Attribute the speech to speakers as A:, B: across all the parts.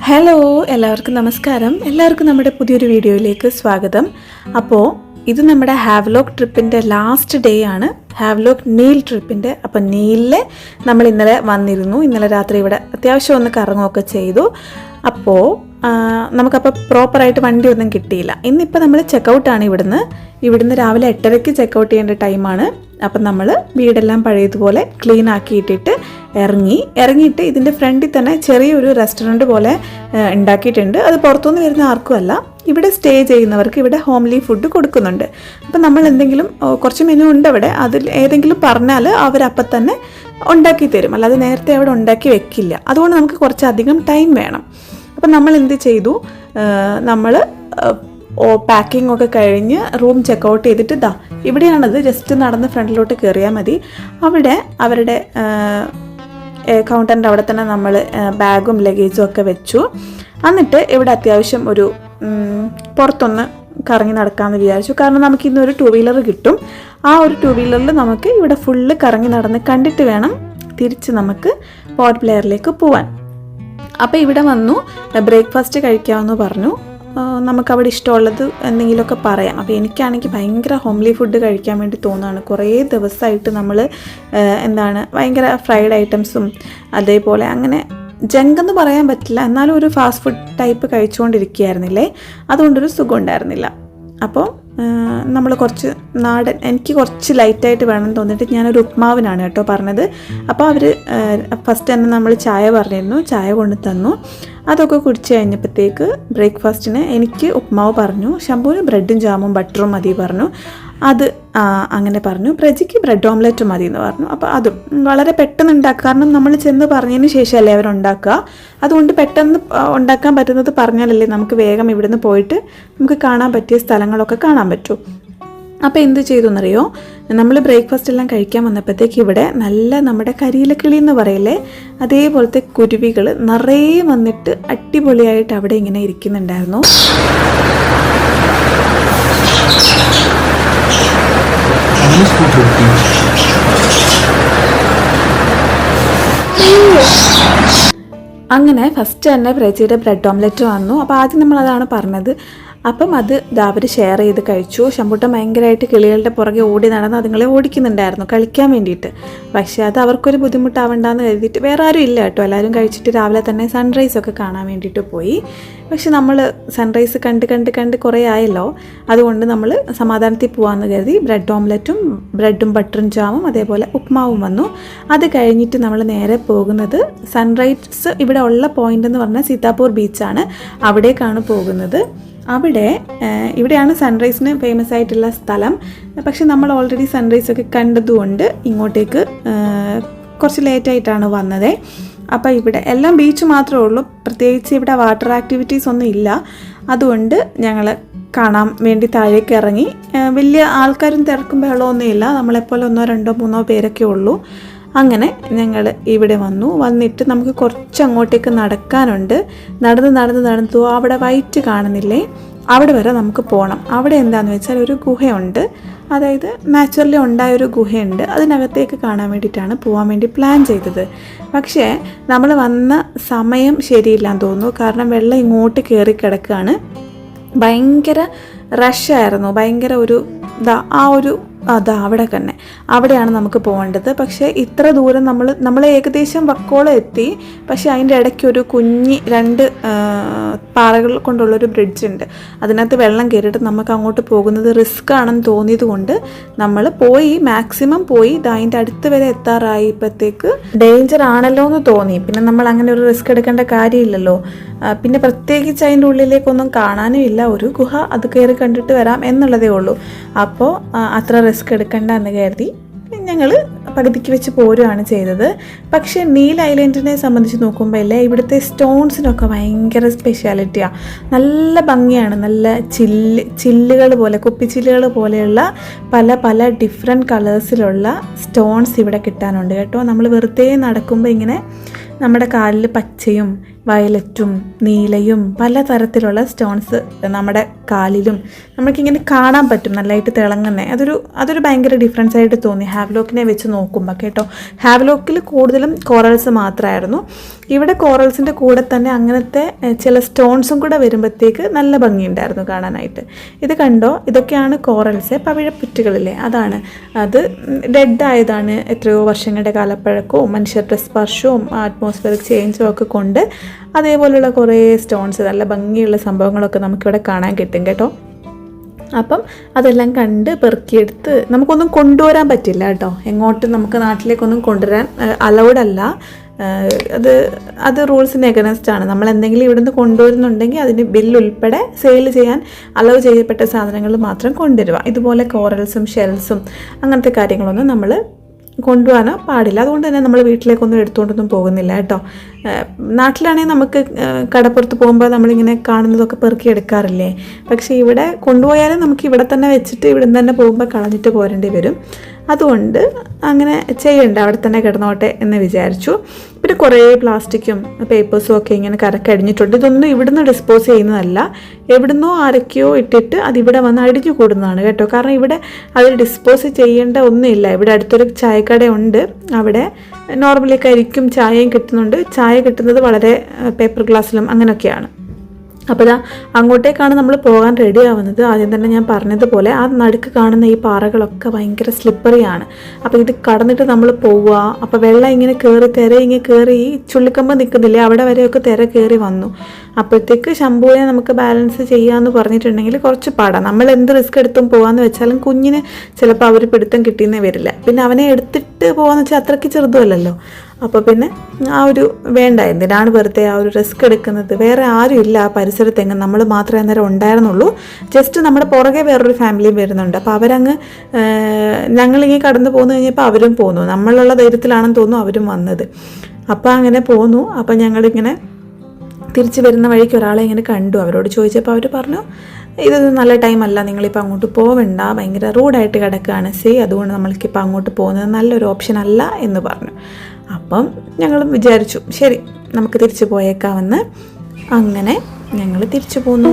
A: Hello എല്ലാവർക്കും നമസ്കാരം. എല്ലാവർക്കും നമ്മുടെ പുതിയൊരു വീഡിയോയിലേക്ക് സ്വാഗതം. അപ്പോൾ ഇത് നമ്മുടെ ഹാവ്ലോക്ക് ട്രിപ്പിൻ്റെ ലാസ്റ്റ് ഡേ ആണ്, ഹാവ്ലോക്ക് നീൽ ട്രിപ്പിൻ്റെ. അപ്പോൾ നീലിൽ നമ്മൾ ഇന്നലെ വന്നിരുന്നു. ഇന്നലെ രാത്രി ഇവിടെ അത്യാവശ്യം ഒന്ന് കറങ്ങുകയൊക്കെ ചെയ്തു. അപ്പോൾ നമുക്കപ്പോൾ പ്രോപ്പറായിട്ട് വണ്ടി ഒന്നും കിട്ടിയില്ല. ഇന്നിപ്പോൾ നമ്മൾ ചെക്കൗട്ടാണ് ഇവിടുന്ന് രാവിലെ 8:30 ചെക്കൗട്ട് ചെയ്യേണ്ട ടൈമാണ്. അപ്പം നമ്മൾ വീടെല്ലാം പഴയതുപോലെ ക്ലീൻ ആക്കിയിട്ടിട്ട് ഇറങ്ങിയിട്ട് ഇതിൻ്റെ ഫ്രണ്ടിൽ തന്നെ ചെറിയൊരു റെസ്റ്റോറൻറ്റ് പോലെ ഉണ്ടാക്കിയിട്ടുണ്ട്. അത് പുറത്തുനിന്ന് വരുന്ന ആർക്കും അല്ല, ഇവിടെ സ്റ്റേ ചെയ്യുന്നവർക്ക് ഇവിടെ ഹോംലി ഫുഡ് കൊടുക്കുന്നുണ്ട്. അപ്പം നമ്മൾ എന്തെങ്കിലും കുറച്ച് മെനു ഉണ്ട് അവിടെ, അതിൽ ഏതെങ്കിലും പറഞ്ഞാൽ അവരപ്പം തന്നെ ഉണ്ടാക്കി തരും, അല്ലാതെ നേരത്തെ അവിടെ ഉണ്ടാക്കി വെക്കില്ല. അതുകൊണ്ട് നമുക്ക് കുറച്ചധികം ടൈം വേണം. അപ്പം നമ്മൾ എന്ത് ചെയ്തു, നമ്മൾ പാക്കിംഗ് ഒക്കെ കഴിഞ്ഞ് റൂം ചെക്കൗട്ട് ചെയ്തിട്ട് ഇവിടെയാണത്, ജസ്റ്റ് നടന്ന് ഫ്രണ്ടിലോട്ട് കയറിയാൽ മതി. അവിടെ അവരുടെ കൗണ്ടറിൻ്റെ അവിടെ തന്നെ നമ്മൾ ബാഗും ലഗേജും ഒക്കെ വെച്ചു. എന്നിട്ട് ഇവിടെ അത്യാവശ്യം ഒരു പുറത്തൊന്ന് കറങ്ങി നടക്കാമെന്ന് വിചാരിച്ചു. കാരണം നമുക്ക് ഇന്നൊരു 2 വീലർ കിട്ടും. ആ ഒരു 2 വീലറിൽ നമുക്ക് ഇവിടെ ഫുള്ള് കറങ്ങി നടന്ന് കണ്ടിട്ട് വേണം തിരിച്ച് നമുക്ക് പോർട്ട് ബ്ലെയറിലേക്ക് പോവാൻ. അപ്പോൾ ഇവിടെ വന്നു ബ്രേക്ക്ഫാസ്റ്റ് കഴിക്കാമെന്ന് പറഞ്ഞു. നമുക്കവിടെ ഇഷ്ടമുള്ളത് എന്തെങ്കിലുമൊക്കെ പറയാം. അപ്പോൾ എനിക്കാണെങ്കിൽ ഭയങ്കര ഹോംലി ഫുഡ് കഴിക്കാൻ വേണ്ടി തോന്നുകയാണ്. കുറേ ദിവസമായിട്ട് നമ്മൾ ഭയങ്കര ഫ്രൈഡ് ഐറ്റംസും അതേപോലെ അങ്ങനെ ജങ്കെന്ന് പറയാൻ പറ്റില്ല, എന്നാലും ഒരു ഫാസ്റ്റ് ഫുഡ് ടൈപ്പ് കഴിച്ചുകൊണ്ടിരിക്കുകയായിരുന്നില്ലേ, അതുകൊണ്ടൊരു സുഖം ഉണ്ടായിരുന്നില്ല. അപ്പോൾ നമ്മൾ കുറച്ച് എനിക്ക് കുറച്ച് ലൈറ്റായിട്ട് വേണമെന്ന് തോന്നിയിട്ട് ഞാനൊരു ഉപ്മാവിനാണ് കേട്ടോ പറഞ്ഞത്. അപ്പോൾ അവർ ഫസ്റ്റ് തന്നെ നമ്മൾ ചായ പറഞ്ഞിരുന്നു, ചായ കൊണ്ട് തന്നു. അതൊക്കെ കുടിച്ച് കഴിഞ്ഞപ്പോഴത്തേക്ക് ബ്രേക്ക്ഫാസ്റ്റിന് എനിക്ക് ഉപ്മാവ് പറഞ്ഞു, ശംഭുവിന് ബ്രെഡും ജാമും ബട്ടറും മതി പറഞ്ഞു. അത് അങ്ങനെ പറഞ്ഞു. പ്രജിക്ക് ബ്രെഡ് ഓംലെറ്റ് മതി എന്ന് പറഞ്ഞു. അപ്പോൾ അതും വളരെ പെട്ടെന്ന് ഉണ്ടാക്കുക, കാരണം നമ്മൾ ചെന്ന് പറഞ്ഞതിന് ശേഷമല്ലേ അവരുണ്ടാക്കുക. അതുകൊണ്ട് പെട്ടെന്ന് ഉണ്ടാക്കാൻ പറ്റുന്നത് പറഞ്ഞാലല്ലേ നമുക്ക് വേഗം ഇവിടുന്ന് പോയിട്ട് നമുക്ക് കാണാൻ പറ്റിയ സ്ഥലങ്ങളൊക്കെ കാണാൻ പറ്റൂ. അപ്പോൾ എന്ത് ചെയ്തു എന്നറിയോ, നമ്മൾ ബ്രേക്ക്ഫാസ്റ്റ് എല്ലാം കഴിക്കാൻ വന്നപ്പോഴത്തേക്ക് ഇവിടെ നല്ല നമ്മുടെ കരിയിലക്കിളി എന്ന് പറയില്ലേ, അതേപോലത്തെ കുരുവികൾ നിറയെ വന്നിട്ട് അടിപൊളിയായിട്ട് അവിടെ ഇങ്ങനെ ഇരിക്കുന്നുണ്ടായിരുന്നു. അങ്ങനെ ഫസ്റ്റ് തന്നെ പ്രജിയുടെ ബ്രെഡ് ഓംലെറ്റ് വന്നു. അപ്പോൾ ആദ്യം നമ്മളതാണ് പറഞ്ഞത്. അപ്പം അത് അവർ ഷെയർ ചെയ്ത് കഴിച്ചു. ശമ്പൂട്ടൻ ഭയങ്കരമായിട്ട് കിളികളുടെ പുറകെ ഓടി നടന്ന് അതുങ്ങളെ ഓടിക്കുന്നുണ്ടായിരുന്നു കളിക്കാൻ വേണ്ടിയിട്ട്. പക്ഷേ അത് അവർക്കൊരു ബുദ്ധിമുട്ടാവണ്ടെന്ന് കരുതിയിട്ട് വേറെ ആരും ഇല്ല കേട്ടോ. എല്ലാവരും കഴിച്ചിട്ട് രാവിലെ തന്നെ സൺറൈസൊക്കെ കാണാൻ വേണ്ടിയിട്ട് പോയി. പക്ഷെ നമ്മൾ സൺറൈസ് കണ്ട് കുറേ ആയല്ലോ, അതുകൊണ്ട് നമ്മൾ സമാധാനത്തിൽ പോകാമെന്ന് കരുതി ബ്രെഡ് ഓംലെറ്റും ബ്രെഡും ബട്ടറും ജാമും അതേപോലെ ഉപ്മാവും വന്നു. അത് കഴിഞ്ഞിട്ട് നമ്മൾ നേരെ പോകുന്നത് സൺറൈസ് ഇവിടെ ഉള്ള പോയിൻ്റ് എന്ന് പറഞ്ഞാൽ സീതാപൂർ ബീച്ചാണ്, അവിടേക്കാണ് പോകുന്നത്. ഇവിടെയാണ് സൺറൈസിന് ഫേമസ് ആയിട്ടുള്ള സ്ഥലം. പക്ഷെ നമ്മൾ ഓൾറെഡി സൺറൈസൊക്കെ കണ്ടതുകൊണ്ട് ഇങ്ങോട്ടേക്ക് കുറച്ച് ലേറ്റായിട്ടാണ് വന്നത്. അപ്പോൾ ഇവിടെ എല്ലാം ബീച്ച് മാത്രമേ ഉള്ളൂ, പ്രത്യേകിച്ച് ഇവിടെ വാട്ടർ ആക്ടിവിറ്റീസ് ഒന്നും ഇല്ല. അതുകൊണ്ട് ഞങ്ങൾ കാണാൻ വേണ്ടി താഴേക്ക് ഇറങ്ങി. വലിയ ആൾക്കാരും തിരക്കും ബഹളമൊന്നും ഇല്ല, നമ്മളെപ്പോലെ 1, 2, 3 പേരൊക്കെ ഉള്ളൂ. അങ്ങനെ ഞങ്ങൾ ഇവിടെ വന്നിട്ട് നമുക്ക് കുറച്ച് അങ്ങോട്ടേക്ക് നടക്കാനുണ്ട്. നടന്നു അവിടെ വൈറ്റ് കാണുന്നില്ലേ, അവിടെ വരെ നമുക്ക് പോകണം. അവിടെ എന്താണെന്ന് വെച്ചാൽ ഒരു ഗുഹയുണ്ട്, അതായത് നാച്ചുറലി ഉണ്ടായൊരു ഗുഹയുണ്ട്. അതിനകത്തേക്ക് കാണാൻ വേണ്ടിയിട്ടാണ് പോകാൻ വേണ്ടി പ്ലാൻ ചെയ്തത്. പക്ഷേ നമ്മൾ വന്ന സമയം ശരിയില്ലാന്ന് തോന്നുന്നു, കാരണം വെള്ളം ഇങ്ങോട്ട് കയറി കിടക്കുകയാണ്. ഭയങ്കര റഷായിരുന്നു, ഭയങ്കര ഒരു അവിടെയാണ് നമുക്ക് പോകേണ്ടത്. പക്ഷേ ഇത്ര ദൂരം നമ്മൾ ഏകദേശം വക്കോളം എത്തി. പക്ഷേ അതിൻ്റെ ഇടയ്ക്ക് ഒരു കുഞ്ഞി 2 പാറകൾ കൊണ്ടുള്ളൊരു ബ്രിഡ്ജ് ഉണ്ട്. അതിനകത്ത് വെള്ളം കയറിയിട്ട് നമുക്ക് അങ്ങോട്ട് പോകുന്നത് റിസ്ക് ആണെന്ന് തോന്നിയത് കൊണ്ട് നമ്മൾ മാക്സിമം പോയി അതിൻ്റെ അടുത്ത് വരെ എത്താറായപ്പോഴത്തേക്ക് ഡേഞ്ചർ ആണല്ലോ എന്ന് തോന്നി. പിന്നെ നമ്മൾ അങ്ങനെ ഒരു റിസ്ക് എടുക്കേണ്ട കാര്യമില്ലല്ലോ. പിന്നെ പ്രത്യേകിച്ച് അതിൻ്റെ ഉള്ളിലേക്കൊന്നും കാണാനും ഇല്ല, ഒരു ഗുഹ, അത് കയറി കണ്ടിട്ട് വരാം എന്നുള്ളതേ ഉള്ളൂ. അപ്പോൾ അത്ര റിസ്ക് എടുക്കണ്ട എന്ന് കരുതി ഞങ്ങൾ പകുതിക്ക് വെച്ച് പോരുകയാണ് ചെയ്തത്. പക്ഷേ നീൽ ഐലൻഡിനെ സംബന്ധിച്ച് നോക്കുമ്പോൾ ഇവിടുത്തെ സ്റ്റോൺസിനൊക്കെ ഭയങ്കര സ്പെഷ്യാലിറ്റിയാണ്. നല്ല ഭംഗിയാണ്, നല്ല ചില്ലുകൾ പോലെ, കുപ്പിച്ചില്ലുകൾ പോലെയുള്ള പല ഡിഫറെൻറ്റ് കളേഴ്സിലുള്ള സ്റ്റോൺസ് ഇവിടെ കിട്ടാനുണ്ട് കേട്ടോ. നമ്മൾ വെറുതെ നടക്കുമ്പോൾ ഇങ്ങനെ നമ്മുടെ കാലിൽ പച്ചയും വയലറ്റും നീലയും പലതരത്തിലുള്ള സ്റ്റോൺസ് നമ്മുടെ കാലിലും നമുക്കിങ്ങനെ കാണാൻ പറ്റും, നല്ലതായിട്ട് തിളങ്ങുന്നത്. അതൊരു ഭയങ്കര ഡിഫറൻസ് ആയിട്ട് തോന്നി ഹാവ്ലോക്കിനെ വെച്ച് നോക്കുമ്പോൾ കേട്ടോ. ഹാവ്ലോക്കിൽ കൂടുതലും കോറൽസ് മാത്രമായിരുന്നു. ഇവിടെ കോറൽസിൻ്റെ കൂടെ തന്നെ അങ്ങനത്തെ ചില സ്റ്റോൺസും കൂടെ വരുമ്പോഴത്തേക്ക് നല്ല ഭംഗിയുണ്ടായിരുന്നു കാണാനായിട്ട്. ഇത് കണ്ടോ, ഇതൊക്കെയാണ് കോറൽസ്, പവിഴപ്പുറ്റുകളില്ലേ, അതാണ്. അത് ഡെഡ് ആയതാണ്, എത്രയോ വർഷങ്ങളുടെ കാലപ്പഴക്കവും മനുഷ്യരുടെ സ്പർശവും അറ്റ്മോസ്ഫിയറിക് ചേഞ്ചും ഒക്കെ കൊണ്ട് അതേപോലെയുള്ള കുറേ സ്റ്റോൺസ്, നല്ല ഭംഗിയുള്ള സംഭവങ്ങളൊക്കെ നമുക്കിവിടെ കാണാൻ കിട്ടും കേട്ടോ. അപ്പം അതെല്ലാം കണ്ട് പെറുക്കിയെടുത്ത് നമുക്കൊന്നും കൊണ്ടുവരാൻ പറ്റില്ല കേട്ടോ, എങ്ങോട്ടും നമുക്ക് നാട്ടിലേക്കൊന്നും കൊണ്ടുവരാൻ അലൗഡ് അല്ല. അത് റൂൾസിന് എഗനസ്റ്റ് ആണ്. നമ്മൾ എന്തെങ്കിലും ഇവിടുന്ന് കൊണ്ടുവരുന്നുണ്ടെങ്കിൽ അതിന് ബില്ലുൾപ്പെടെ സെയിൽ ചെയ്യാൻ അലൗ ചെയ്യപ്പെട്ട സാധനങ്ങൾ മാത്രം കൊണ്ടുവരിക. ഇതുപോലെ കോറൽസും ഷെൽസും അങ്ങനത്തെ കാര്യങ്ങളൊന്നും നമ്മൾ കൊണ്ടുപോകാനോ പാടില്ല. അതുകൊണ്ട് തന്നെ നമ്മൾ വീട്ടിലേക്കൊന്നും എടുത്തുകൊണ്ടൊന്നും പോകുന്നില്ല കേട്ടോ. നാട്ടിലാണെങ്കിൽ നമുക്ക് കടപ്പുറത്ത് പോകുമ്പോൾ നമ്മളിങ്ങനെ കാണുന്നതൊക്കെ പെറുക്കി എടുക്കാറില്ലേ, പക്ഷേ ഇവിടെ കൊണ്ടുപോയാലും നമുക്ക് ഇവിടെ തന്നെ വെച്ചിട്ട് ഇവിടെ നിന്ന് തന്നെ പോകുമ്പോൾ കളഞ്ഞിട്ട് പോരേണ്ടി വരും. അതുകൊണ്ട് അങ്ങനെ ചെയ്യണ്ട, അവിടെ തന്നെ കിടന്നോട്ടെ എന്ന് വിചാരിച്ചു. പിന്നെ കുറേ പ്ലാസ്റ്റിക്കും പേപ്പേഴ്സും ഒക്കെ ഇങ്ങനെ കരക്കടിഞ്ഞിട്ടുണ്ട്. ഇതൊന്നും ഇവിടുന്ന് ഡിസ്പോസ് ചെയ്യുന്നതല്ല, എവിടുന്നോ ആരൊക്കെയോ ഇട്ടിട്ട് അതിവിടെ വന്ന് അടിഞ്ഞു കൂടുന്നതാണ് കേട്ടോ. കാരണം ഇവിടെ അത് ഡിസ്പോസ് ചെയ്യേണ്ട ഒന്നുമില്ല. ഇവിടെ അടുത്തൊരു ചായക്കടയുണ്ട്, അവിടെ നോർമലി കരിക്കും ചായയും കിട്ടുന്നുണ്ട്. ചായ കിട്ടുന്നത് വളരെ പേപ്പർ ഗ്ലാസ്സിലും അങ്ങനെയൊക്കെയാണ്. അപ്പോൾ അങ്ങോട്ടേക്കാണ് നമ്മൾ പോകാൻ റെഡി ആവുന്നത്. ആദ്യം തന്നെ ഞാൻ പറഞ്ഞതുപോലെ ആ നടുക്ക് കാണുന്ന ഈ പാറകളൊക്കെ ഭയങ്കര സ്ലിപ്പറിയാണ്. അപ്പോൾ ഇത് കടന്നിട്ട് നമ്മൾ പോവുക, അപ്പോൾ വെള്ളം ഇങ്ങനെ കയറി ഈ ചുള്ളിക്കമ്പ് നിൽക്കുന്നില്ലേ, അവിടെ വരെയൊക്കെ കയറി വന്നു. അപ്പോഴത്തേക്ക് ശംഭുവിനെ നമുക്ക് ബാലൻസ് ചെയ്യാമെന്ന് പറഞ്ഞിട്ടുണ്ടെങ്കിൽ കുറച്ച് പാടാണ്. നമ്മൾ എന്ത് റിസ്ക് എടുത്തും പോകാമെന്ന് വെച്ചാലും കുഞ്ഞിന് ചിലപ്പോൾ അവർ പിടുത്തം കിട്ടിയെന്നേ വരില്ല. പിന്നെ അവനെ എടുത്തിട്ട് പോകാമെന്ന് വെച്ചാൽ അത്രയ്ക്ക് ചെറുതുമല്ലല്ലോ. അപ്പോൾ പിന്നെ ആ ഒരു വേണ്ട, എന്തിനാണ് വെറുതെ ആ ഒരു റിസ്ക് എടുക്കുന്നത്. വേറെ ആരും ഇല്ല ആ പരിസരത്തെങ്ങും, നമ്മൾ മാത്രമേ അന്നേരം ഉണ്ടായിരുന്നുള്ളൂ. ജസ്റ്റ് നമ്മുടെ പുറകെ വേറൊരു ഫാമിലിയും വരുന്നുണ്ട്. അപ്പോൾ അവരങ്ങ് ഞങ്ങളിങ്ങനെ കടന്നു പോന്നു കഴിഞ്ഞപ്പോൾ അവരും പോന്നു. നമ്മളുള്ള ധൈര്യത്തിലാണെന്ന് തോന്നുന്നു അവരും വന്നത്. അപ്പോൾ അങ്ങനെ പോന്നു. അപ്പോൾ ഞങ്ങളിങ്ങനെ തിരിച്ച് വരുന്ന വഴിക്ക് ഒരാളെ ഇങ്ങനെ കണ്ടു. അവരോട് ചോദിച്ചപ്പോൾ അവർ പറഞ്ഞു, ഇതൊരു നല്ല ടൈമല്ല, നിങ്ങളിപ്പോൾ അങ്ങോട്ട് പോവണ്ട, ഭയങ്കര റൂഡായിട്ട് കിടക്കുകയാണ് അതുകൊണ്ട് നമ്മൾക്കിപ്പോൾ അങ്ങോട്ട് പോകുന്നത് നല്ലൊരു ഓപ്ഷൻ അല്ല എന്ന് പറഞ്ഞു. അപ്പം ഞങ്ങൾ വിചാരിച്ചു ശരി നമുക്ക് തിരിച്ചു പോയേക്കാമെന്ന്. അങ്ങനെ ഞങ്ങൾ തിരിച്ചു പോന്നു.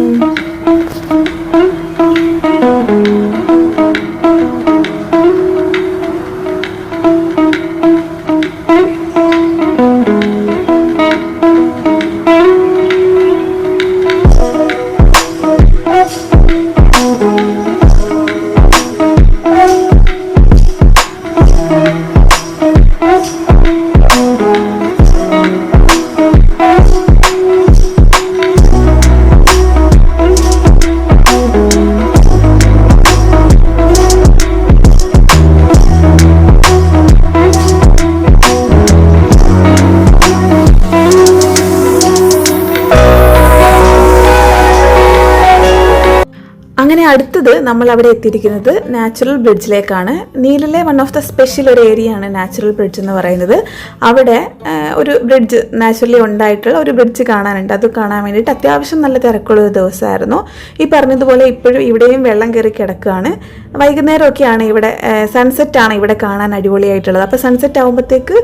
A: അങ്ങനെ അടുത്തത് നമ്മൾ അവിടെ എത്തിയിരിക്കുന്നത് നാച്ചുറൽ ബ്രിഡ്ജിലേക്കാണ്. നീലിലെ വൺ ഓഫ് ദ സ്പെഷ്യൽ ഒരു ഏരിയയാണ് നാച്ചുറൽ ബ്രിഡ്ജ് എന്ന് പറയുന്നത്. അവിടെ ഒരു ബ്രിഡ്ജ് നാച്ചുറലി ഉണ്ടായിട്ടുള്ള ഒരു ബ്രിഡ്ജ് കാണാനുണ്ട്. അത് കാണാൻ വേണ്ടിയിട്ട് അത്യാവശ്യം നല്ല തിരക്കുള്ള ഒരു ദിവസമായിരുന്നു. ഈ പറഞ്ഞതുപോലെ ഇപ്പോഴും ഇവിടെയും വെള്ളം കയറി കിടക്കുകയാണ്. വൈകുന്നേരമൊക്കെയാണ് ഇവിടെ, സൺസെറ്റാണ് ഇവിടെ കാണാൻ അടിപൊളിയായിട്ടുള്ളത്. അപ്പോൾ സൺസെറ്റ് ആകുമ്പോഴത്തേക്ക്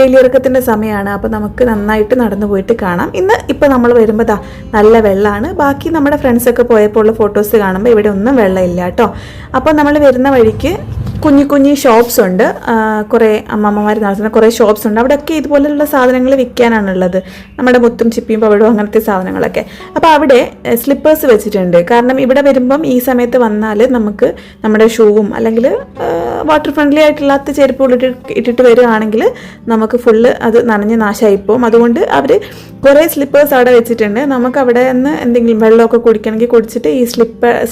A: വേലിയിറക്കത്തിൻ്റെ സമയമാണ്. അപ്പോൾ നമുക്ക് നന്നായിട്ട് നടന്നു പോയിട്ട് കാണാം. ഇപ്പോൾ നമ്മൾ വരുമ്പോൾ നല്ല വെള്ളമാണ്. ബാക്കി നമ്മുടെ ഫ്രണ്ട്സൊക്കെ പോയപ്പോൾ ഉള്ള ഫോട്ടോസ് കാണുമ്പോൾ ഇവിടെ ഒന്നും വെള്ളമില്ല കേട്ടോ. അപ്പോൾ നമ്മൾ വരുന്ന വഴിക്ക് കുഞ്ഞു ഷോപ്സ് ഉണ്ട്, കുറേ അമ്മമ്മമാർ നടത്തുന്ന കുറേ ഷോപ്സ് ഉണ്ട്. അവിടെയൊക്കെ ഇതുപോലെയുള്ള സാധനങ്ങൾ വിൽക്കാനാണുള്ളത്, നമ്മുടെ മുത്തും ചിപ്പിയും പവിഴവും അങ്ങനത്തെ സാധനങ്ങളൊക്കെ. അപ്പോൾ അവിടെ സ്ലിപ്പേഴ്സ് വെച്ചിട്ടുണ്ട്. കാരണം ഇവിടെ വരുമ്പം ഈ സമയത്ത് വന്നാൽ നമുക്ക് നമ്മുടെ ഷൂവും അല്ലെങ്കിൽ വാട്ടർ ഫ്രണ്ട്ലി ആയിട്ടുള്ളാത്ത ചെരുപ്പുകൾ ഇട്ടിട്ട് വരികയാണെങ്കിൽ നമുക്ക് ഫുള്ള് അത് നനഞ്ഞ് നാശമായിപ്പോവും. അതുകൊണ്ട് അവർ കുറേ സ്ലിപ്പേഴ്സ് അവിടെ വെച്ചിട്ടുണ്ട്. നമുക്ക് അവിടെ നിന്ന് എന്തെങ്കിലും വെള്ളമൊക്കെ കുടിക്കണമെങ്കിൽ കുടിച്ചിട്ട് ഈ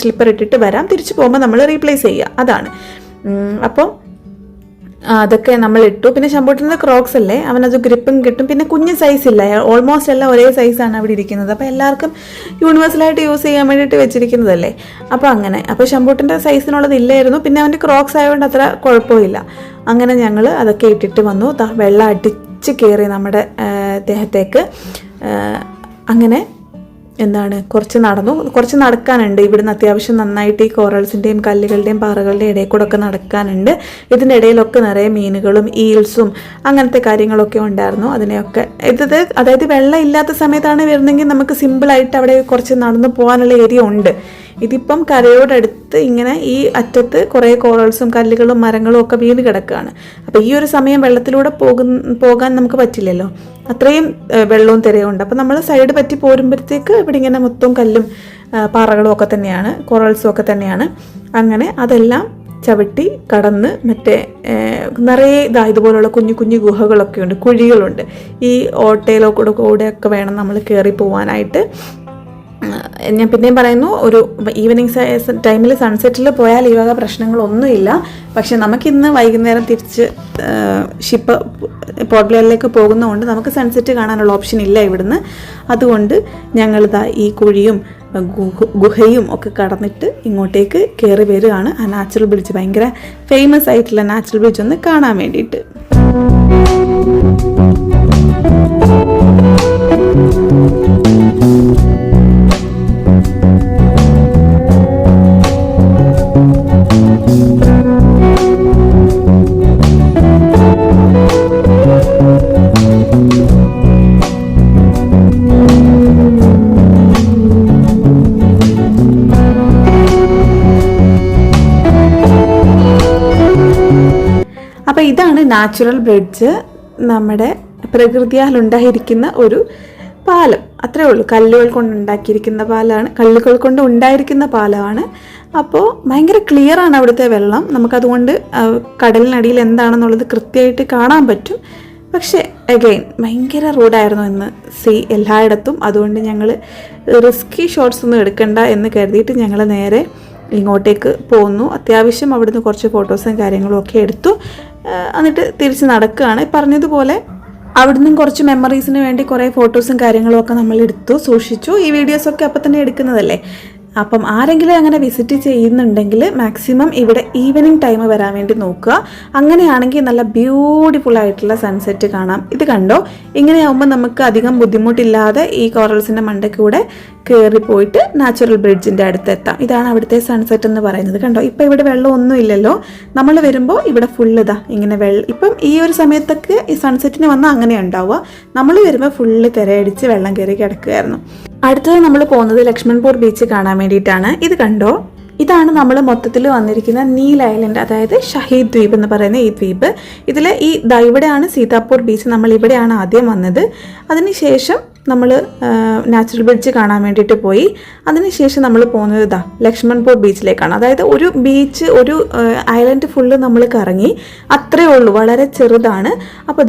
A: സ്ലിപ്പർ ഇട്ടിട്ട് വരാം. തിരിച്ചു പോകുമ്പോൾ നമ്മൾ റീപ്ലേസ് ചെയ്യുക, അതാണ്. അപ്പോൾ അതൊക്കെ നമ്മൾ ഇട്ടു. പിന്നെ ശമ്പൂട്ടിൻ്റെ ക്രോക്സ് അല്ലേ, അവനത് ഗ്രിപ്പും കിട്ടും. പിന്നെ കുഞ്ഞ് സൈസില്ല, ഓൾമോസ്റ്റ് എല്ലാം ഒരേ സൈസാണ് അവിടെ ഇരിക്കുന്നത്. അപ്പോൾ എല്ലാവർക്കും യൂണിവേഴ്സലായിട്ട് യൂസ് ചെയ്യാൻ വേണ്ടിയിട്ട് വെച്ചിരിക്കുന്നതല്ലേ. അപ്പോൾ അങ്ങനെ, അപ്പോൾ ശമ്പൂട്ടിൻ്റെ സൈസിനുള്ളത് ഇല്ലായിരുന്നു. പിന്നെ അവൻ്റെ ക്രോക്സ് ആയതുകൊണ്ട് അത്ര കുഴപ്പമില്ല. അങ്ങനെ ഞങ്ങൾ അതൊക്കെ ഇട്ടിട്ട് വന്നു. വെള്ളം അടിച്ച് കയറി നമ്മുടെ ദേഹത്തേക്ക്. അങ്ങനെ എന്താണ് കുറച്ച് നടന്നു. കുറച്ച് നടക്കാനുണ്ട് ഇവിടുന്ന്, അത്യാവശ്യം നന്നായിട്ട് ഈ കോറൽസിൻ്റെയും കല്ലുകളുടെയും പാറകളുടെയും ഇടയിൽ കൂടെ ഒക്കെ നടക്കാനുണ്ട്. ഇതിൻ്റെ ഇടയിലൊക്കെ നിറയെ മീനുകളും ഈൽസും അങ്ങനത്തെ കാര്യങ്ങളൊക്കെ ഉണ്ടായിരുന്നു. അതിനെയൊക്കെ അതായത് വെള്ളം ഇല്ലാത്ത സമയത്താണ് വരുന്നതെങ്കിൽ നമുക്ക് സിമ്പിളായിട്ട് അവിടെ കുറച്ച് നടന്നു പോകാനുള്ള ഏരിയ ഉണ്ട്. ഇതിപ്പം കരയോടടുത്ത് ഇങ്ങനെ ഈ അറ്റത്ത് കുറേ കോറൽസും കല്ലുകളും മരങ്ങളും ഒക്കെ വീണ് കിടക്കുകയാണ്. അപ്പോൾ ഈ ഒരു സമയം വെള്ളത്തിലൂടെ പോകാൻ നമുക്ക് പറ്റില്ലല്ലോ, അത്രയും വെള്ളവും തിരയും ഉണ്ട്. അപ്പോൾ നമ്മൾ സൈഡ് പറ്റി പോരുമ്പോഴത്തേക്ക് ഇവിടെ ഇങ്ങനെ മൊത്തം കല്ലും പാറകളും ഒക്കെ തന്നെയാണ്, കോറൽസും ഒക്കെ തന്നെയാണ്. അങ്ങനെ അതെല്ലാം ചവിട്ടി കടന്ന് മറ്റേ നിറയെ ഇതുപോലുള്ള കുഞ്ഞു കുഞ്ഞു ഗുഹകളൊക്കെ ഉണ്ട്, കുഴികളുണ്ട്. ഈ ഓട്ടയിലോ കൂടെയൊക്കെ വേണം നമ്മൾ കയറി പോകാനായിട്ട്. ഞാൻ പിന്നെയും പറയുന്നു, ഒരു ഈവനിങ് ടൈമിൽ സൺസെറ്റിൽ പോയാൽ ഈ വക പ്രശ്നങ്ങളൊന്നുമില്ല. പക്ഷെ നമുക്കിന്ന് വൈകുന്നേരം തിരിച്ച് ഷിപ്പ് പോർട്ട് ബ്ലെയറിലേക്ക് പോകുന്നതുകൊണ്ട് നമുക്ക് സൺസെറ്റ് കാണാനുള്ള ഓപ്ഷൻ ഇല്ല ഇവിടുന്ന്. അതുകൊണ്ട് ഞങ്ങളിതാ ഈ കുഴിയും ഗുഹയും ഒക്കെ കടന്നിട്ട് ഇങ്ങോട്ടേക്ക് കയറി വരികയാണ്. ആ നാച്ചുറൽ ബ്രിഡ്ജ്, ഭയങ്കര ഫേമസ് ആയിട്ടുള്ള നാച്ചുറൽ ബ്രിഡ്ജ് ഒന്ന് കാണാൻ വേണ്ടിയിട്ട്. അപ്പോൾ ഇതാണ് നാച്ചുറൽ ബ്രിഡ്ജ്, നമ്മുടെ പ്രകൃതിയാൽ ഉണ്ടായിരിക്കുന്ന ഒരു പാലം. അത്രേ ഉള്ളൂ, കല്ലുകൾ കൊണ്ട് ഉണ്ടാക്കിയിരിക്കുന്ന പാലമാണ്, കല്ലുകൾ കൊണ്ട് ഉണ്ടായിരിക്കുന്ന പാലമാണ്. അപ്പോൾ ഭയങ്കര ക്ലിയർ ആണ് അവിടുത്തെ വെള്ളം. നമുക്കതുകൊണ്ട് കടലിനടിയിൽ എന്താണെന്നുള്ളത് കൃത്യമായിട്ട് കാണാൻ പറ്റും. പക്ഷേ അഗെയിൻ ഭയങ്കര റോഡായിരുന്നു ഇന്ന് എല്ലായിടത്തും. അതുകൊണ്ട് ഞങ്ങൾ റിസ്കി ഷോട്ട്സ് ഒന്നും എടുക്കണ്ട എന്ന് കരുതിയിട്ട് ഞങ്ങൾ നേരെ ഇങ്ങോട്ടേക്ക് പോന്നു. അത്യാവശ്യം അവിടുന്ന് കുറച്ച് ഫോട്ടോസും കാര്യങ്ങളും ഒക്കെ എടുത്തു. എന്നിട്ട് തിരിച്ച് നടക്കുകയാണ്. പറഞ്ഞതുപോലെ അവിടുന്ന് കുറച്ച് മെമ്മറീസിന് വേണ്ടി കുറേ ഫോട്ടോസും കാര്യങ്ങളും ഒക്കെ നമ്മൾ എടുത്തു സൂക്ഷിച്ചു. ഈ വീഡിയോസൊക്കെ അപ്പം തന്നെ എടുക്കുന്നതല്ലേ. അപ്പം ആരെങ്കിലും അങ്ങനെ വിസിറ്റ് ചെയ്യുന്നുണ്ടെങ്കിൽ മാക്സിമം ഇവിടെ ഈവനിങ് ടൈം വരാൻ വേണ്ടി നോക്കുക. അങ്ങനെയാണെങ്കിൽ നല്ല ബ്യൂട്ടിഫുൾ ആയിട്ടുള്ള സൺസെറ്റ് കാണാം. ഇത് കണ്ടോ, ഇങ്ങനെയാവുമ്പോൾ നമുക്ക് അധികം ബുദ്ധിമുട്ടില്ലാതെ ഈ കോറൽസിൻ്റെ മണ്ടയ്ക്കൂടെ കയറിപ്പോയിട്ട് നാച്ചുറൽ ബ്രിഡ്ജിൻ്റെ അടുത്തെത്താം. ഇതാണ് അവിടുത്തെ സൺസെറ്റ് എന്ന് പറയുന്നത്. കണ്ടോ, ഇപ്പം ഇവിടെ വെള്ളമൊന്നും ഇല്ലല്ലോ. നമ്മൾ വരുമ്പോൾ ഇവിടെ ഫുള്ള് ഇങ്ങനെ ഇപ്പം ഈ ഒരു സമയത്തൊക്കെ ഈ സൺസെറ്റിന് വന്നാൽ അങ്ങനെ ഉണ്ടാവുക. നമ്മൾ വരുമ്പോൾ ഫുള്ള് തിരയടിച്ച് വെള്ളം കയറി കിടക്കുകയായിരുന്നു. അടുത്തത് നമ്മൾ പോകുന്നത് ലക്ഷ്മൺപൂർ ബീച്ച് കാണാൻ വേണ്ടിയിട്ടാണ്. ഇത് കണ്ടോ, ഇതാണ് നമ്മൾ മൊത്തത്തിൽ വന്നിരിക്കുന്ന നീൽ ഐലൻഡ്, അതായത് ഷഹീദ് ദ്വീപ് എന്ന് പറയുന്ന ഈ ദ്വീപ്. ഇതിൽ ഇവിടെയാണ് സീതാപൂർ ബീച്ച്. നമ്മൾ ഇവിടെയാണ് ആദ്യം വന്നത്. അതിനുശേഷം നമ്മൾ നാച്ചുറൽ ബ്രിഡ്ജ് കാണാൻ വേണ്ടിയിട്ട് പോയി. അതിനുശേഷം നമ്മൾ പോകുന്നത് ലക്ഷ്മൺപൂർ ബീച്ചിലേക്കാണ്. അതായത് ഒരു ബീച്ച്, ഒരു ഐലൻഡ് ഫുള്ള് നമ്മൾ കറങ്ങി, അത്രേ ഉള്ളൂ, വളരെ ചെറുതാണ്. അപ്പോൾ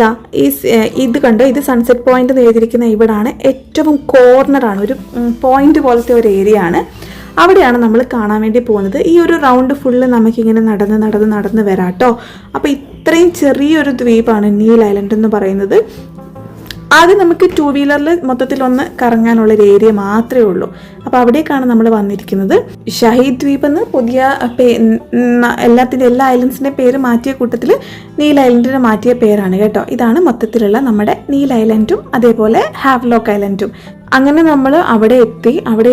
A: ഇത് കണ്ടോ, ഇത് സൺസെറ്റ് പോയിന്റ് എഴുതിയിരിക്കുന്ന ഇവിടാണ്, ഏറ്റവും കോർണറാണ്, ഒരു പോയിന്റ് പോലത്തെ ഒരു ഏരിയ ആണ്. അവിടെയാണ് നമ്മൾ കാണാൻ വേണ്ടി പോകുന്നത്. ഈ ഒരു റൗണ്ട് ഫുള്ള് നമുക്കിങ്ങനെ നടന്ന് വരാം കേട്ടോ. അപ്പോൾ ഇത്രയും ചെറിയൊരു ദ്വീപാണ് നീൽ ഐലൻഡ് എന്ന് പറയുന്നത്. ആദ്യം നമുക്ക് 2 വീലറിൽ മൊത്തത്തിലൊന്ന് കറങ്ങാനുള്ളൊരു ഏരിയ മാത്രമേ ഉള്ളൂ. അപ്പോൾ അവിടേക്കാണ് നമ്മൾ വന്നിരിക്കുന്നത്. ഷഹീദ് ദ്വീപ് എന്ന് പുതിയ എല്ലാ ഐലൻഡ്സിൻ്റെ പേര് മാറ്റിയ കൂട്ടത്തിൽ നീൽ ഐലൻഡിന് മാറ്റിയ പേരാണ് കേട്ടോ. ഇതാണ് മൊത്തത്തിലുള്ള നമ്മുടെ നീൽ ഐലൻഡും അതേപോലെ ഹാവ്ലോക്ക് ഐലൻഡും. അങ്ങനെ നമ്മൾ അവിടെ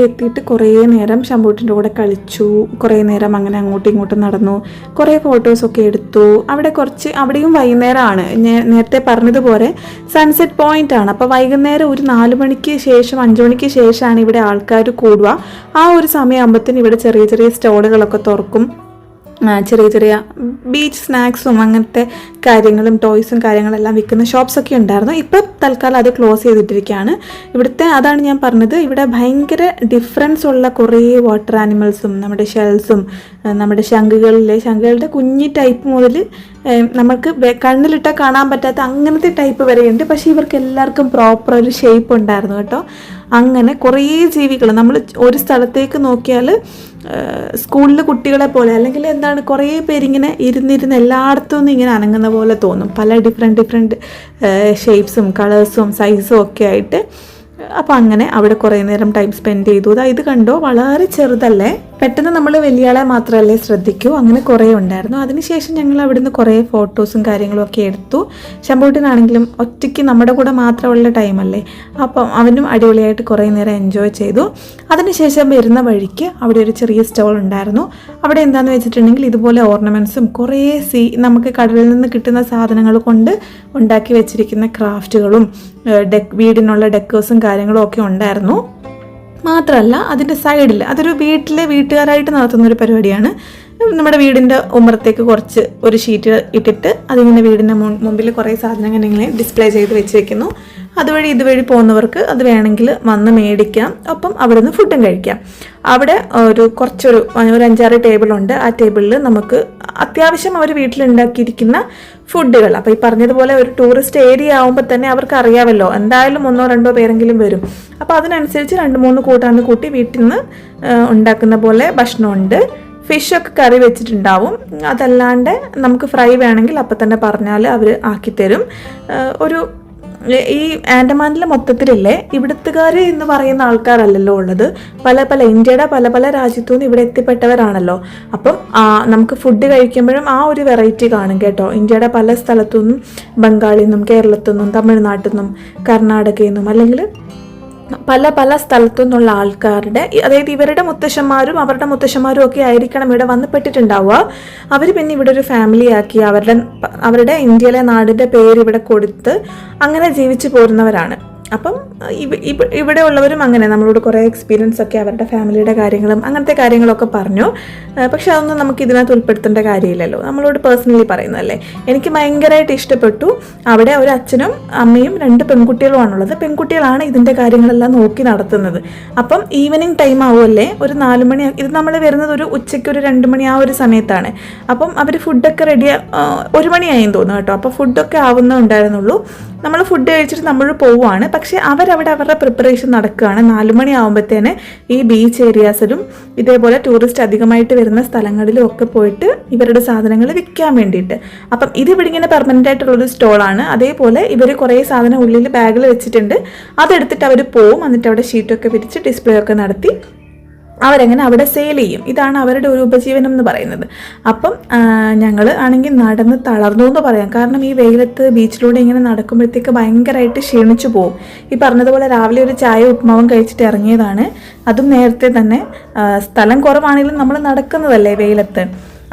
A: എത്തിയിട്ട് കുറേ നേരം ശംഭൂട്ടിൻ്റെ കൂടെ കളിച്ചു. കുറേ നേരം അങ്ങനെ അങ്ങോട്ടും ഇങ്ങോട്ടും നടന്നു, കുറേ ഫോട്ടോസൊക്കെ എടുത്തു. അവിടെയും വൈകുന്നേരമാണ്, നേരത്തെ പറഞ്ഞതുപോലെ സൺസെറ്റ് പോയിന്റ് ആണ്. അപ്പോൾ വൈകുന്നേരം ഒരു 4 മണിക്ക് ശേഷം 5 മണിക്ക് ശേഷമാണ് ഇവിടെ ആൾക്കാർ കൂടുക. ആ ഒരു സമയമാകുമ്പോഴത്തേന് ഇവിടെ ചെറിയ ചെറിയ സ്റ്റോളുകളൊക്കെ തുറക്കും. ചെറിയ ബീച്ച് സ്നാക്സും അങ്ങനത്തെ കാര്യങ്ങളും ടോയ്സും കാര്യങ്ങളെല്ലാം വിൽക്കുന്ന ഷോപ്സൊക്കെ ഉണ്ടായിരുന്നു. ഇപ്പം തൽക്കാലം അത് ക്ലോസ് ചെയ്തിട്ടിരിക്കുകയാണ്. ഇവിടുത്തെ അതാണ് ഞാൻ പറഞ്ഞത്, ഇവിടെ ഭയങ്കര ഡിഫറൻസ് ഉള്ള കുറേ വാട്ടർ ആനിമൽസും നമ്മുടെ ഷെൽസും നമ്മുടെ ശംഖുകളുടെ കുഞ്ഞി ടൈപ്പ് മുതൽ നമുക്ക് കണ്ണിലിട്ടാൽ കാണാൻ പറ്റാത്ത അങ്ങനത്തെ ടൈപ്പ് വരെയുണ്ട്. പക്ഷേ ഇവർക്ക് എല്ലാവർക്കും പ്രോപ്പർ ഒരു ഷേപ്പ് ഉണ്ടായിരുന്നു കേട്ടോ. അങ്ങനെ കുറേ ജീവികൾ നമ്മൾ ഒരു സ്ഥലത്തേക്ക് നോക്കിയാൽ സ്കൂളിൽ കുട്ടികളെ പോലെ, അല്ലെങ്കിൽ എന്താണ്, കുറേ പേരിങ്ങനെ ഇരുന്നിരുന്ന് എല്ലായിടത്തും നിന്ന് ഇങ്ങനെ അനങ്ങുന്ന പോലെ തോന്നും. പല ഡിഫറെൻറ്റ് ഷേപ്സും കളേഴ്സും സൈസും ഒക്കെ ആയിട്ട്. അപ്പോൾ അങ്ങനെ അവിടെ കുറേ നേരം ടൈം സ്പെൻഡ് ചെയ്തു. ഇത് കണ്ടോ, വളരെ ചെറുതല്ലേ, പെട്ടെന്ന് നമ്മൾ വലിയാളെ മാത്രമല്ലേ ശ്രദ്ധിക്കൂ, അങ്ങനെ കുറേ ഉണ്ടായിരുന്നു. അതിനുശേഷം ഞങ്ങൾ അവിടുന്ന് കുറേ ഫോട്ടോസും കാര്യങ്ങളും ഒക്കെ എടുത്തു. ശമ്പൂട്ടിനാണെങ്കിലും ഒറ്റയ്ക്ക് നമ്മുടെ കൂടെ മാത്രമുള്ള ടൈമല്ലേ, അപ്പം അവനും അടിപൊളിയായിട്ട് കുറേ നേരം എൻജോയ് ചെയ്തു. അതിനുശേഷം വരുന്ന വഴിക്ക് അവിടെ ഒരു ചെറിയ സ്റ്റോൾ ഉണ്ടായിരുന്നു. അവിടെ എന്താണെന്ന് വെച്ചിട്ടുണ്ടെങ്കിൽ ഇതുപോലെ ഓർണമെൻറ്റ്സും കുറേ നമുക്ക് കടലിൽ നിന്ന് കിട്ടുന്ന സാധനങ്ങൾ കൊണ്ട് ഉണ്ടാക്കി വെച്ചിരിക്കുന്ന ക്രാഫ്റ്റുകളും വീടിനുള്ള ഡെക്കേഴ്സും കാര്യങ്ങളും ഒക്കെ ഉണ്ടായിരുന്നു. മാത്രമല്ല അതിൻ്റെ സൈഡിൽ അതൊരു വീട്ടുകാരായിട്ട് നടത്തുന്നൊരു പരിപാടിയാണ്. നമ്മുടെ വീടിൻ്റെ ഉമ്മറത്തേക്ക് കുറച്ച് ഒരു ഷീറ്റ് ഇട്ടിട്ട് അതിങ്ങനെ വീടിൻ്റെ മുമ്പിൽ കുറേ സാധനങ്ങൾ ഇങ്ങനെ ഡിസ്പ്ലേ ചെയ്ത് വെച്ച് വെക്കുന്നു. അതുവഴി ഇതുവഴി പോകുന്നവർക്ക് അത് വേണമെങ്കിൽ വന്ന് മേടിക്കാം, ഒപ്പം അവിടെ നിന്ന് ഫുഡും കഴിക്കാം. അവിടെ ഒരു 5-6 ടേബിളുണ്ട്. ആ ടേബിളിൽ നമുക്ക് അത്യാവശ്യം അവർ വീട്ടിലുണ്ടാക്കിയിരിക്കുന്ന ഫുഡുകൾ, അപ്പോൾ ഈ പറഞ്ഞതുപോലെ ഒരു ടൂറിസ്റ്റ് ഏരിയ ആകുമ്പോൾ തന്നെ അവർക്ക് അറിയാമല്ലോ എന്തായാലും 1-2 പേരെങ്കിലും വരും. അപ്പോൾ അതിനനുസരിച്ച് 2-3 കൂട്ടാന്ന് കൂട്ടി വീട്ടിൽ നിന്ന് ഉണ്ടാക്കുന്ന പോലെ ഭക്ഷണമുണ്ട്. ഫിഷൊക്കെ കറി വെച്ചിട്ടുണ്ടാവും. അതല്ലാണ്ട് നമുക്ക് ഫ്രൈ വേണമെങ്കിൽ അപ്പം തന്നെ പറഞ്ഞാൽ അവർ ആക്കിത്തരും. ഈ ആൻഡമാനിൽ മൊത്തത്തിലില്ലേ ഇവിടുത്തുകാർ എന്ന് പറയുന്ന ആൾക്കാരല്ലല്ലോ ഉള്ളത്, ഇന്ത്യയുടെ പല രാജ്യത്തു നിന്ന് ഇവിടെ എത്തിപ്പെട്ടവരാണല്ലോ. അപ്പം നമുക്ക് ഫുഡ് കഴിക്കുമ്പോഴും ആ ഒരു വെറൈറ്റി കാണും കേട്ടോ. ഇന്ത്യയുടെ പല സ്ഥലത്തു നിന്നും, ബംഗാളിൽ നിന്നും, കേരളത്തിൽ നിന്നും, തമിഴ്നാട്ടിൽ നിന്നും, കർണാടകയിൽ നിന്നും, അല്ലെങ്കിൽ പല സ്ഥലത്തു നിന്നുള്ള ആൾക്കാരുടെ, അതായത് ഇവരുടെ മുത്തശ്ശന്മാരും അവരുടെ മുത്തശ്ശന്മാരും ഒക്കെ ആയിരിക്കണം ഇവിടെ വന്നപ്പെട്ടിട്ടുണ്ടാവുക. അവർ പിന്നെ ഇവിടെ ഒരു ഫാമിലി ആക്കി അവരുടെ ഇന്ത്യയിലെ നാടിൻ്റെ പേര് ഇവിടെ കൊടുത്ത് അങ്ങനെ ജീവിച്ചു പോരുന്നവരാണ്. അപ്പം ഇവിടെ ഉള്ളവരും അങ്ങനെ നമ്മളോട് കുറേ എക്സ്പീരിയൻസ് ഒക്കെ അവരുടെ ഫാമിലിയുടെ കാര്യങ്ങളും അങ്ങനത്തെ കാര്യങ്ങളൊക്കെ പറഞ്ഞു. പക്ഷെ അതൊന്നും നമുക്ക് ഇതിനകത്ത് ഉൾപ്പെടുത്തേണ്ട കാര്യമില്ലല്ലോ, നമ്മളോട് പേഴ്സണലി പറയുന്നതല്ലേ. എനിക്ക് ഭയങ്കരമായിട്ട് ഇഷ്ടപ്പെട്ടു. അവിടെ ഒരു അച്ഛനും അമ്മയും 2 പെൺകുട്ടികളുമാണുള്ളത്. പെൺകുട്ടികളാണ് ഇതിൻ്റെ കാര്യങ്ങളെല്ലാം നോക്കി നടത്തുന്നത്. അപ്പം ഈവനിങ് ടൈം ആവുമല്ലേ, ഒരു 4 മണി, ഇത് നമ്മൾ വരുന്നത് ഒരു ഉച്ചയ്ക്ക് ഒരു 2 മണി ആ ഒരു സമയത്താണ്. അപ്പം അവർ ഫുഡൊക്കെ 1 മണിയായെന്ന് തോന്നുന്നു കേട്ടോ. അപ്പോൾ ഫുഡൊക്കെ ആവുന്നേ ഉണ്ടായിരുന്നുള്ളൂ. നമ്മൾ ഫുഡ് കഴിച്ചിട്ട് നമ്മൾ പോവുകയാണ്. പക്ഷേ അവരവിടെ അവരുടെ പ്രിപ്പറേഷൻ നടക്കുകയാണ്. 4 മണി ആകുമ്പോഴത്തേന് ഈ ബീച്ച് ഏരിയാസിലും ഇതേപോലെ ടൂറിസ്റ്റ് അധികമായിട്ട് വരുന്ന സ്ഥലങ്ങളിലും ഒക്കെ പോയിട്ട് ഇവരുടെ സാധനങ്ങൾ വിൽക്കാൻ വേണ്ടിയിട്ട്. അപ്പം ഇതിവിടെ ഇങ്ങനെ പെർമനൻ്റ് ആയിട്ടുള്ളൊരു സ്റ്റോളാണ്. അതേപോലെ ഇവർ കുറേ സാധനം ഉള്ളിൽ ബാഗിൽ വെച്ചിട്ടുണ്ട്. അതെടുത്തിട്ട് അവർ പോവും. എന്നിട്ട് അവിടെ ഷീറ്റൊക്കെ വിരിച്ച് ഡിസ്പ്ലേ ഒക്കെ നടത്തി അവരങ്ങനെ അവിടെ സെയിൽ ചെയ്യും. ഇതാണ് അവരുടെ ഒരു ഉപജീവനം എന്ന് പറയുന്നത്. അപ്പം ഞങ്ങൾ ആണെങ്കിൽ നടന്ന് തളർന്നു എന്ന് പറയാം. കാരണം ഈ വെയിലത്ത് ബീച്ചിലൂടെ ഇങ്ങനെ നടക്കുമ്പോഴത്തേക്ക് ഭയങ്കരമായിട്ട് ക്ഷീണിച്ചു പോകും. ഈ പറഞ്ഞതുപോലെ രാവിലെ ഒരു ചായ ഉപ്മാവും കഴിച്ചിട്ട് ഇറങ്ങിയതാണ്. അതും നേരത്തെ തന്നെ. സ്ഥലം കുറവാണെങ്കിലും നമ്മൾ നടക്കുന്നതല്ലേ വെയിലത്ത്.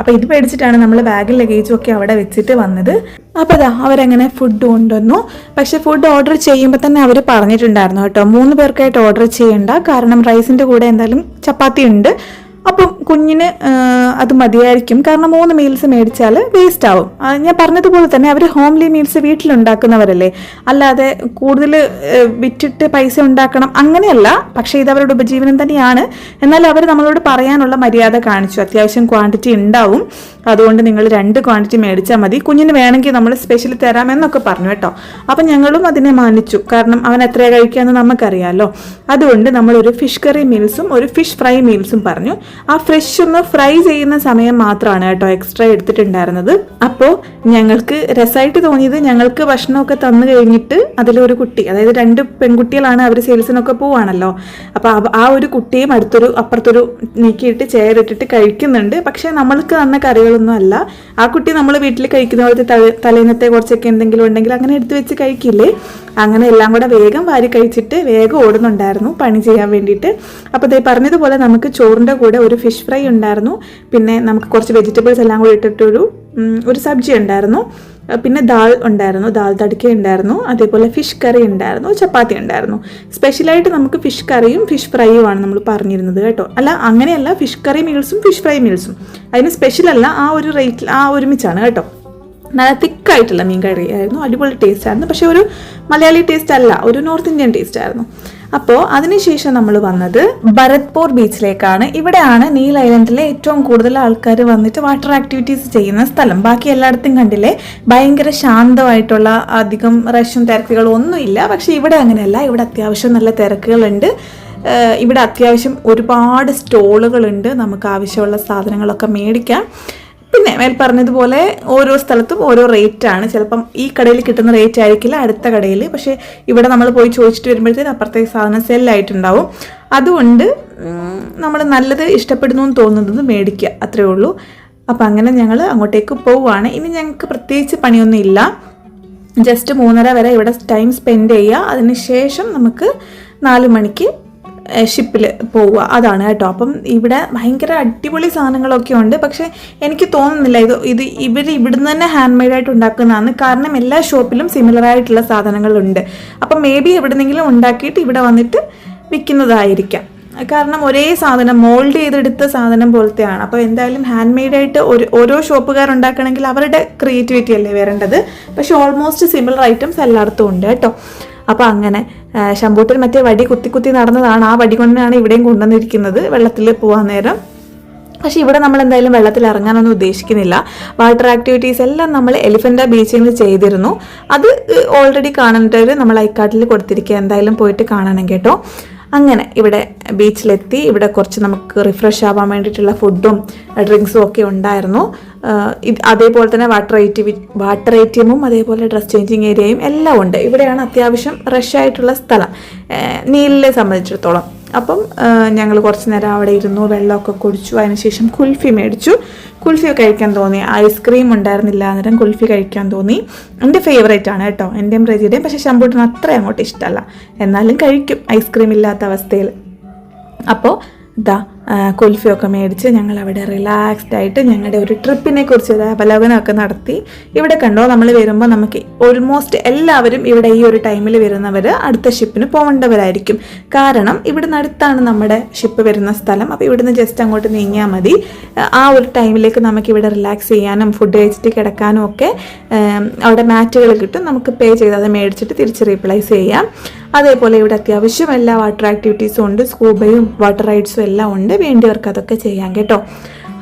A: അപ്പോൾ ഇത് പേടിച്ചിട്ടാണ് നമ്മൾ ബാഗിൽ ലഗേജും ഒക്കെ അവിടെ വെച്ചിട്ട് വന്നത്. അപ്പോൾ അവരങ്ങനെ ഫുഡ് കൊണ്ടുവന്നു. പക്ഷെ ഫുഡ് ഓർഡർ ചെയ്യുമ്പോൾ തന്നെ അവർ പറഞ്ഞിട്ടുണ്ടായിരുന്നു കേട്ടോ, 3 പേർക്കായിട്ട് ഓർഡർ ചെയ്യണ്ട, കാരണം റൈസിൻ്റെ കൂടെ എന്തായാലും ചപ്പാത്തി ഉണ്ട്. അപ്പം കുഞ്ഞിന് അത് മതിയായിരിക്കും, കാരണം 3 മീൽസ് മേടിച്ചാൽ വേസ്റ്റ് ആവും. ഞാൻ പറഞ്ഞതുപോലെ തന്നെ അവർ ഹോംലി മീൽസ് വീട്ടിലുണ്ടാക്കുന്നവരല്ലേ, അല്ലാതെ കൂടുതൽ വിറ്റിട്ട് പൈസ ഉണ്ടാക്കണം അങ്ങനെയല്ല. പക്ഷേ ഇത് അവരുടെ ഉപജീവനം തന്നെയാണ്. എന്നാൽ അവർ നമ്മളോട് പറയാനുള്ള മര്യാദ കാണിച്ചു. അത്യാവശ്യം ക്വാണ്ടിറ്റി ഉണ്ടാവും, അതുകൊണ്ട് നിങ്ങൾ 2 ക്വാണ്ടിറ്റി മേടിച്ചാൽ മതി, കുഞ്ഞിന് വേണമെങ്കിൽ നമ്മൾ സ്പെഷ്യൽ തരാമെന്നൊക്കെ പറഞ്ഞു കേട്ടോ. അപ്പം ഞങ്ങളും അതിനെ മാനിച്ചു, കാരണം അവൻ എത്ര കഴിക്കാമെന്ന് നമുക്കറിയാമല്ലോ. അതുകൊണ്ട് നമ്മളൊരു ഫിഷ് കറി മീൽസും ഒരു ഫിഷ് ഫ്രൈ മീൽസും പറഞ്ഞു. ആ ഫ്രഷ് ഒന്ന് ഫ്രൈ ചെയ്യുന്ന സമയം മാത്രമാണ് കേട്ടോ എക്സ്ട്രാ എടുത്തിട്ടുണ്ടായിരുന്നത്. അപ്പോൾ ഞങ്ങൾക്ക് രസമായിട്ട് തോന്നിയത്, ഞങ്ങൾക്ക് ഭക്ഷണമൊക്കെ തന്നു കഴിഞ്ഞിട്ട് അതിലൊരു കുട്ടി, അതായത് 2 പെൺകുട്ടികളാണ്, അവർ സെയിൽസിനൊക്കെ പോവാണല്ലോ. അപ്പോൾ ആ ഒരു കുട്ടിയും അപ്പുറത്തൊരു നീക്കിയിട്ട് ചെയറിട്ടിട്ട് കഴിക്കുന്നുണ്ട്. പക്ഷേ നമ്മൾക്ക് തന്ന കറികളൊന്നും അല്ല. ആ കുട്ടി നമ്മൾ വീട്ടിൽ കഴിക്കുന്ന പോലത്തെ തലേന്നത്തെ കുറച്ചൊക്കെ എന്തെങ്കിലും ഉണ്ടെങ്കിൽ അങ്ങനെ എടുത്ത് വെച്ച് കഴിക്കില്ലേ, അങ്ങനെ എല്ലാം കൂടെ വേഗം വാരി കഴിച്ചിട്ട് വേഗം ഓടുന്നുണ്ടായിരുന്നു പണി ചെയ്യാൻ വേണ്ടിയിട്ട്. അപ്പോൾ ഇതേ പറഞ്ഞതുപോലെ നമുക്ക് ചോറിൻ്റെ കൂടെ ഒരു ഫിഷ് ഫ്രൈ ഉണ്ടായിരുന്നു. പിന്നെ നമുക്ക് കുറച്ച് വെജിറ്റബിൾസ് എല്ലാം കൂടി ഇട്ടിട്ടൊരു സബ്ജി ഉണ്ടായിരുന്നു. പിന്നെ ദാൽ ഉണ്ടായിരുന്നു, ദാൽ തടുക്ക ഉണ്ടായിരുന്നു. അതേപോലെ ഫിഷ് കറി ഉണ്ടായിരുന്നു, ചപ്പാത്തി ഉണ്ടായിരുന്നു. സ്പെഷ്യലായിട്ട് നമുക്ക് ഫിഷ് കറിയും ഫിഷ് ഫ്രൈയും ആണ് നമ്മൾ പറഞ്ഞിരുന്നത് കേട്ടോ. അല്ല അങ്ങനെയല്ല, ഫിഷ് കറി മീൽസും ഫിഷ് ഫ്രൈ മീൽസും അതിന് സ്പെഷ്യലല്ല, ആ ഒരു റേറ്റിൽ ഒരുമിച്ചാണ് കേട്ടോ. നല്ല തിക്കായിട്ടുള്ള മീൻ കറി ആയിരുന്നു, അടിപൊളി ടേസ്റ്റ് ആയിരുന്നു. പക്ഷെ ഒരു മലയാളി ടേസ്റ്റ് അല്ല, ഒരു നോർത്ത് ഇന്ത്യൻ ടേസ്റ്റ് ആയിരുന്നു. അപ്പോൾ അതിനുശേഷം നമ്മൾ വന്നത് ഭരത്പൂർ ബീച്ചിലേക്കാണ്. ഇവിടെയാണ് നീൽ ഐലൻഡിലെ ഏറ്റവും കൂടുതൽ ആൾക്കാർ വന്നിട്ട് വാട്ടർ ആക്ടിവിറ്റീസ് ചെയ്യുന്ന സ്ഥലം. ബാക്കി എല്ലായിടത്തും കണ്ടില്ലേ ഭയങ്കര ശാന്തമായിട്ടുള്ള, അധികം റഷും തിരക്കുകളും ഒന്നുമില്ല. പക്ഷെ ഇവിടെ അങ്ങനെയല്ല, ഇവിടെ അത്യാവശ്യം നല്ല തിരക്കുകളുണ്ട്. ഇവിടെ അത്യാവശ്യം ഒരുപാട് സ്റ്റോളുകളുണ്ട്, നമുക്ക് ആവശ്യമുള്ള സാധനങ്ങളൊക്കെ മേടിക്കാം. പിന്നെ മേൽ പറഞ്ഞതുപോലെ ഓരോ സ്ഥലത്തും ഓരോ റേറ്റാണ്. ചിലപ്പം ഈ കടയിൽ കിട്ടുന്ന റേറ്റ് ആയിരിക്കില്ല അടുത്ത കടയിൽ. പക്ഷേ ഇവിടെ നമ്മൾ പോയി ചോദിച്ചിട്ട് വരുമ്പോഴത്തേക്ക് അപ്പുറത്തേക്ക് സാധനം സെല്ലായിട്ടുണ്ടാവും. അതുകൊണ്ട് നമ്മൾ നല്ലത് ഇഷ്ടപ്പെടുന്നു എന്ന് തോന്നുന്നത് മേടിക്കുക, അത്രേ ഉള്ളൂ. അപ്പോൾ അങ്ങനെ ഞങ്ങൾ അങ്ങോട്ടേക്ക് പോവുകയാണ്. ഇനി ഞങ്ങൾക്ക് പ്രത്യേകിച്ച് പണിയൊന്നും ഇല്ല, ജസ്റ്റ് 3:30 വരെ ഇവിടെ ടൈം സ്പെൻഡ് ചെയ്യുക. അതിനുശേഷം നമുക്ക് 4 മണിക്ക് ഷിപ്പിൽ പോവുക, അതാണ് കേട്ടോ. അപ്പം ഇവിടെ ഭയങ്കര അടിപൊളി സാധനങ്ങളൊക്കെ ഉണ്ട്. പക്ഷേ എനിക്ക് തോന്നുന്നില്ല ഇവർ ഇവിടുന്ന് തന്നെ ഹാൻഡ് മെയ്ഡായിട്ട് ഉണ്ടാക്കുന്നതാണ്. കാരണം എല്ലാ ഷോപ്പിലും സിമിലറായിട്ടുള്ള സാധനങ്ങളുണ്ട്. അപ്പം മേ ബി എവിടെന്നെങ്കിലും ഉണ്ടാക്കിയിട്ട് ഇവിടെ വന്നിട്ട് വിൽക്കുന്നതായിരിക്കാം. കാരണം ഒരേ സാധനം മോൾഡ് ചെയ്തെടുത്ത സാധനം പോലത്തെയാണ്. അപ്പോൾ എന്തായാലും ഹാൻഡ് മെയ്ഡായിട്ട് ഓരോ ഷോപ്പുകാർ ഉണ്ടാക്കണമെങ്കിൽ അവരുടെ ക്രിയേറ്റിവിറ്റി അല്ലേ വരേണ്ടത്. പക്ഷെ ഓൾമോസ്റ്റ് സിമിലർ ഐറ്റംസ് എല്ലായിടത്തും ഉണ്ട് കേട്ടോ. അപ്പോൾ അങ്ങനെ ശംഭൂട്ടിൽ മറ്റേ വടി കുത്തി നടന്നതാണ്. ആ വടി കൊണ്ടാണ് ഇവിടെയും കൊണ്ടുവന്നിരിക്കുന്നത് വെള്ളത്തിൽ പോകാൻ നേരം. പക്ഷേ ഇവിടെ നമ്മൾ എന്തായാലും വെള്ളത്തിൽ ഇറങ്ങാനൊന്നും ഉദ്ദേശിക്കുന്നില്ല. വാട്ടർ ആക്ടിവിറ്റീസ് എല്ലാം നമ്മൾ എലിഫൻ്റ ബീച്ചിൽ നിന്ന് ചെയ്തിരുന്നു. അത് ഓൾറെഡി കാണേണ്ടവർ നമ്മൾ ഐക്കാർഡിൽ കൊടുത്തിരിക്കുക, എന്തായാലും പോയിട്ട് കാണണം കേട്ടോ. അങ്ങനെ ഇവിടെ ബീച്ചിലെത്തി. ഇവിടെ കുറച്ച് നമുക്ക് റിഫ്രഷ് ആവാൻ വേണ്ടിയിട്ടുള്ള ഫുഡും ഡ്രിങ്ക്സും ഒക്കെ ഉണ്ടായിരുന്നു. അതേപോലെ തന്നെ വാട്ടർ ATM അതേപോലെ ഡ്രസ് ചേഞ്ചിങ് ഏരിയയും എല്ലാം ഉണ്ട്. ഇവിടെയാണ് അത്യാവശ്യം റഷായിട്ടുള്ള സ്ഥലം നീലിലെ സംബന്ധിച്ചിടത്തോളം. അപ്പം ഞങ്ങൾ കുറച്ച് നേരം അവിടെ ഇരുന്നു, വെള്ളമൊക്കെ കുടിച്ചു. അതിനുശേഷം കുൽഫി മേടിച്ചു. കുൽഫി കഴിക്കാൻ തോന്നി. ഐസ്ക്രീം ഉണ്ടായിരുന്നില്ല, അന്നേരം കുൽഫി കഴിക്കാൻ തോന്നി. എൻ്റെ ഫേവറേറ്റ് ആണ് കേട്ടോ, എൻ്റെയും റജിയുടെയും. പക്ഷേ ശംഭൂട്ടിന് അത്ര അങ്ങോട്ട് ഇഷ്ടമല്ല, എന്നാലും കഴിക്കും ഐസ്ക്രീം ഇല്ലാത്ത അവസ്ഥയിൽ. അപ്പോൾ കുൽഫിയൊക്കെ മേടിച്ച് ഞങ്ങൾ അവിടെ റിലാക്സ്ഡ് ആയിട്ട് ഞങ്ങളുടെ ഒരു ട്രിപ്പിനെ കുറിച്ച് അവലോകനമൊക്കെ നടത്തി. ഇവിടെ കണ്ടോ, നമ്മൾ വരുമ്പോൾ നമുക്ക് ഓൾമോസ്റ്റ് എല്ലാവരും ഇവിടെ ഈ ഒരു ടൈമിൽ വരുന്നവർ അടുത്ത ഷിപ്പിന് പോകേണ്ടവരായിരിക്കും. കാരണം ഇവിടുന്ന് അടുത്താണ് നമ്മുടെ ഷിപ്പ് വരുന്ന സ്ഥലം. അപ്പോൾ ഇവിടുന്ന് ജസ്റ്റ് അങ്ങോട്ട് നീങ്ങിയാൽ മതി. ആ ഒരു ടൈമിലേക്ക് നമുക്കിവിടെ റിലാക്സ് ചെയ്യാനും ഫുഡ് കഴിച്ചിട്ട് കിടക്കാനും ഒക്കെ അവിടെ മാറ്റുകൾ കിട്ടും. നമുക്ക് പേ ചെയ്ത് അത് മേടിച്ചിട്ട് തിരിച്ച് റീപ്ലേസ് ചെയ്യാം. അതേപോലെ ഇവിടെ അത്യാവശ്യം എല്ലാ വാട്ടർ ആക്ടിവിറ്റീസും ഉണ്ട്, സ്കൂബയും വാട്ടർ റൈഡ്സും എല്ലാം ഉണ്ട്. വേണ്ടിയവർക്ക് അതൊക്കെ ചെയ്യാം കേട്ടോ.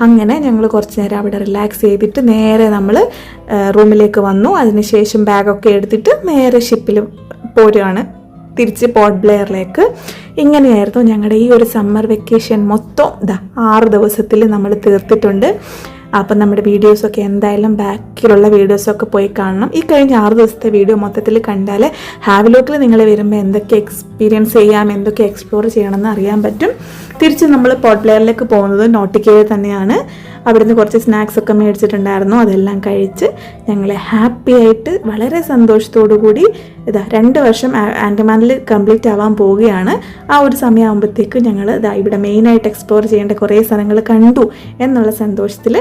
A: അങ്ങനെ ഞങ്ങൾ കുറച്ച് നേരം അവിടെ റിലാക്സ് ചെയ്തിട്ട് നേരെ നമ്മൾ റൂമിലേക്ക് വന്നു. അതിനുശേഷം ബാഗൊക്കെ എടുത്തിട്ട് നേരെ ഷിപ്പിൽ പോരുകയാണ് തിരിച്ച് പോർട്ട് ബ്ലെയറിലേക്ക്. ഇങ്ങനെയായിരുന്നു ഞങ്ങളുടെ ഈ ഒരു സമ്മർ വെക്കേഷൻ മൊത്തം 6 ദിവസത്തിൽ നമ്മൾ തീർത്തിട്ടുണ്ട്. അപ്പം നമ്മുടെ വീഡിയോസൊക്കെ എന്തായാലും ബാക്കിലുള്ള വീഡിയോസൊക്കെ പോയി കാണണം. ഈ കഴിഞ്ഞ 6 ദിവസത്തെ വീഡിയോ മൊത്തത്തിൽ കണ്ടാൽ ഹാവിലോക്കിൽ നിങ്ങൾ വരുമ്പോൾ എന്തൊക്കെ എക്സ്പീരിയൻസ് ചെയ്യാം, എന്തൊക്കെ എക്സ്പ്ലോർ ചെയ്യണമെന്ന് അറിയാൻ പറ്റും. തിരിച്ച് നമ്മൾ പോർട്ട് ബ്ലെയറിലേക്ക് പോകുന്നത് നോട്ടിക്കയിൽ തന്നെയാണ്. അവിടുന്ന് കുറച്ച് സ്നാക്സൊക്കെ മേടിച്ചിട്ടുണ്ടായിരുന്നു. അതെല്ലാം കഴിച്ച് ഞങ്ങൾ ഹാപ്പി ആയിട്ട് വളരെ സന്തോഷത്തോടു കൂടി 2 വർഷം ആൻഡമാനിൽ കംപ്ലീറ്റ് ആവാൻ പോവുകയാണ്. ആ ഒരു സമയമാകുമ്പോഴത്തേക്ക് ഞങ്ങൾ ഇവിടെ മെയിനായിട്ട് എക്സ്പ്ലോർ ചെയ്യേണ്ട കുറേ സ്ഥലങ്ങൾ കണ്ടു എന്നുള്ള സന്തോഷത്തിൽ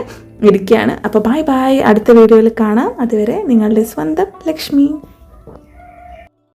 A: ഇരിക്കുകയാണ്. അപ്പോൾ ബൈ ബൈ, അടുത്ത വീഡിയോയിൽ കാണാം. അതുവരെ നിങ്ങളുടെ സ്വന്തം ലക്ഷ്മി.